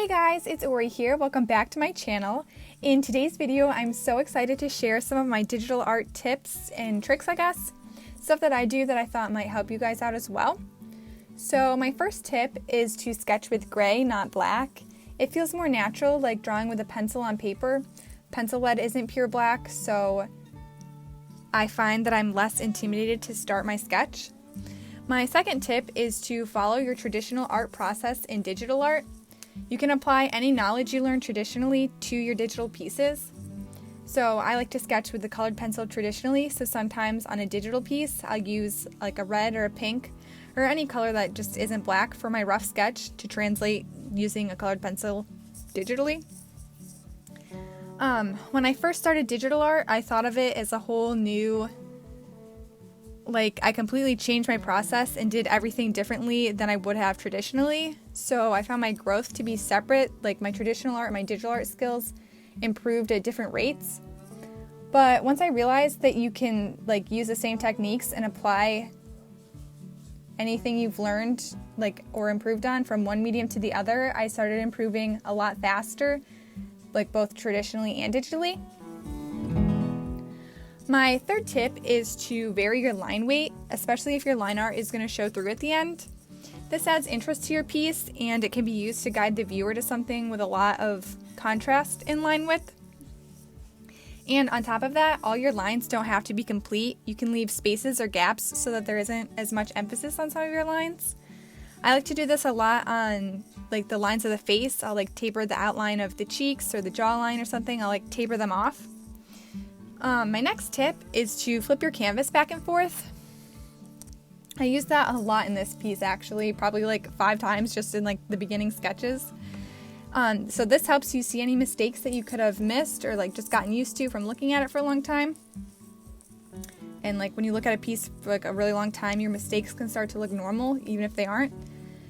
Hey guys, it's Ori here. Welcome back to my channel. In today's video, I'm so excited to share some of my digital art tips and tricks, I guess. Stuff that I do that I thought might help you guys out as well. So my first tip is to sketch with gray, not black. It feels more natural, like drawing with a pencil on paper. Pencil lead isn't pure black, so I find that I'm less intimidated to start my sketch. My second tip is to follow your traditional art process in digital art. You can apply any knowledge you learned traditionally to your digital pieces. So I like to sketch with the colored pencil traditionally, so sometimes on a digital piece I'll use like a red or a pink or any color that just isn't black for my rough sketch to translate using a colored pencil digitally. When I first started digital art, I thought of it as a whole new, I completely changed my process and did everything differently than I would have traditionally. So I found my growth to be separate, like my traditional art and my digital art skills improved at different rates. But once I realized that you can use the same techniques and apply anything you've learned or improved on from one medium to the other, I started improving a lot faster, both traditionally and digitally. My third tip is to vary your line weight, especially if your line art is going to show through at the end. This adds interest to your piece, and it can be used to guide the viewer to something with a lot of contrast in line width. And on top of that, all your lines don't have to be complete. You can leave spaces or gaps so that there isn't as much emphasis on some of your lines. I like to do this a lot on the lines of the face. I'll taper the outline of the cheeks or the jawline or something. I'll taper them off. My next tip is to flip your canvas back and forth. I use that a lot in this piece actually, probably 5 times just in the beginning sketches. So this helps you see any mistakes that you could have missed or just gotten used to from looking at it for a long time. And when you look at a piece for a really long time, your mistakes can start to look normal even if they aren't.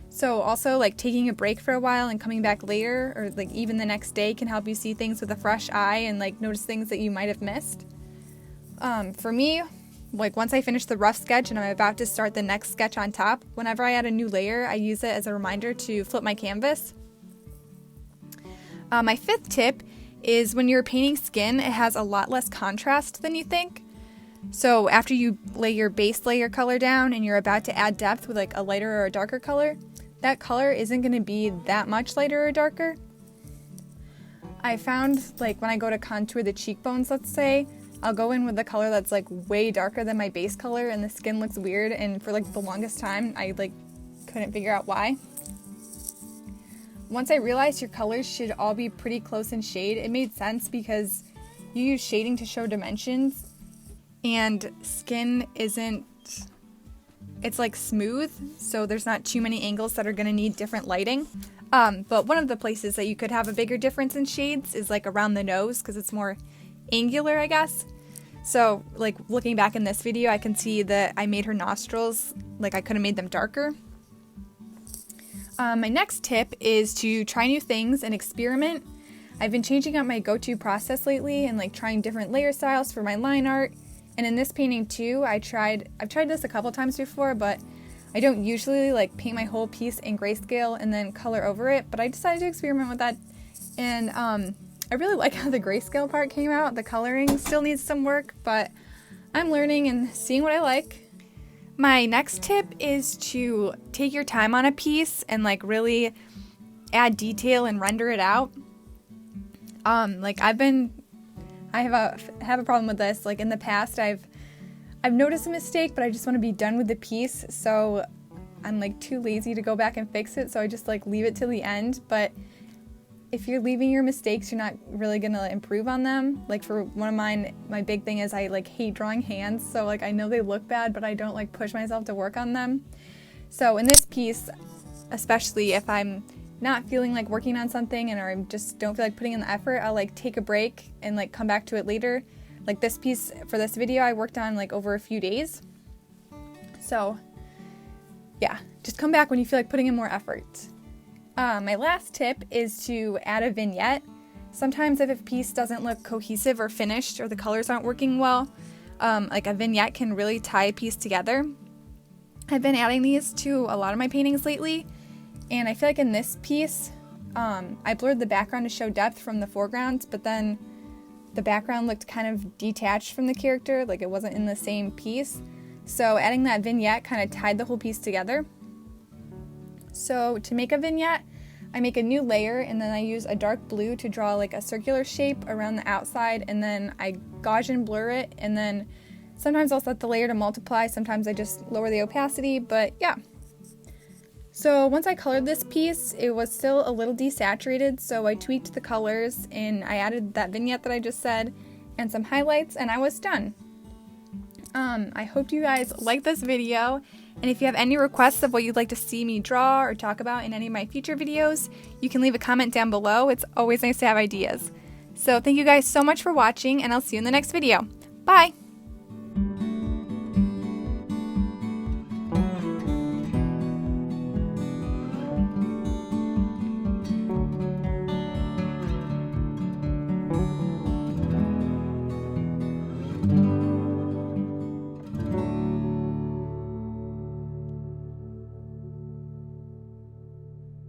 So also taking a break for a while and coming back later or even the next day can help you see things with a fresh eye and notice things that you might have missed. For me, once I finish the rough sketch and I'm about to start the next sketch on top, whenever I add a new layer, I use it as a reminder to flip my canvas. My fifth tip is when you're painting skin, it has a lot less contrast than you think. So after you lay your base layer color down and you're about to add depth with a lighter or a darker color, that color isn't going to be that much lighter or darker. I found when I go to contour the cheekbones, let's say, I'll go in with the color that's way darker than my base color and the skin looks weird, and for the longest time I couldn't figure out why. Once I realized your colors should all be pretty close in shade, it made sense because you use shading to show dimensions and skin isn't, it's smooth, so there's not too many angles that are going to need different lighting. But one of the places that you could have a bigger difference in shades is around the nose because it's more angular, I guess. So looking back in this video, I can see that I made her nostrils, I could have made them darker. My next tip is to try new things and experiment. I've been changing up my go-to process lately and trying different layer styles for my line art. And in this painting too, I've tried this a couple times before, but I don't usually paint my whole piece in grayscale and then color over it, but I decided to experiment with that. And I really like how the grayscale part came out. The coloring still needs some work, but I'm learning and seeing what I like. My next tip is to take your time on a piece and really add detail and render it out. I have a problem with this. In the past, I've noticed a mistake, but I just want to be done with the piece, so I'm too lazy to go back and fix it, so I just leave it till the end. But if you're leaving your mistakes, you're not really gonna improve on them. For one of mine, my big thing is I hate drawing hands, so I know they look bad, but I don't push myself to work on them. So in this piece, especially if I'm not feeling working on something or I just don't feel putting in the effort, I'll take a break and come back to it later. This piece for this video I worked on over a few days. So yeah, just come back when you feel putting in more effort. My last tip is to add a vignette. Sometimes if a piece doesn't look cohesive or finished or the colors aren't working well, a vignette can really tie a piece together. I've been adding these to a lot of my paintings lately, and I feel in this piece, I blurred the background to show depth from the foreground, but then the background looked kind of detached from the character, like it wasn't in the same piece. So adding that vignette kind of tied the whole piece together. So to make a vignette, I make a new layer and then I use a dark blue to draw like a circular shape around the outside, and then I Gaussian blur it, and then sometimes I'll set the layer to multiply, sometimes I just lower the opacity, but yeah. So once I colored this piece, it was still a little desaturated, so I tweaked the colors and I added that vignette that I just said and some highlights, and I was done. I hope you guys like this video, and if you have any requests of what you'd like to see me draw or talk about in any of my future videos, you can leave a comment down below. It's always nice to have ideas. So thank you guys so much for watching, and I'll see you in the next video. Bye!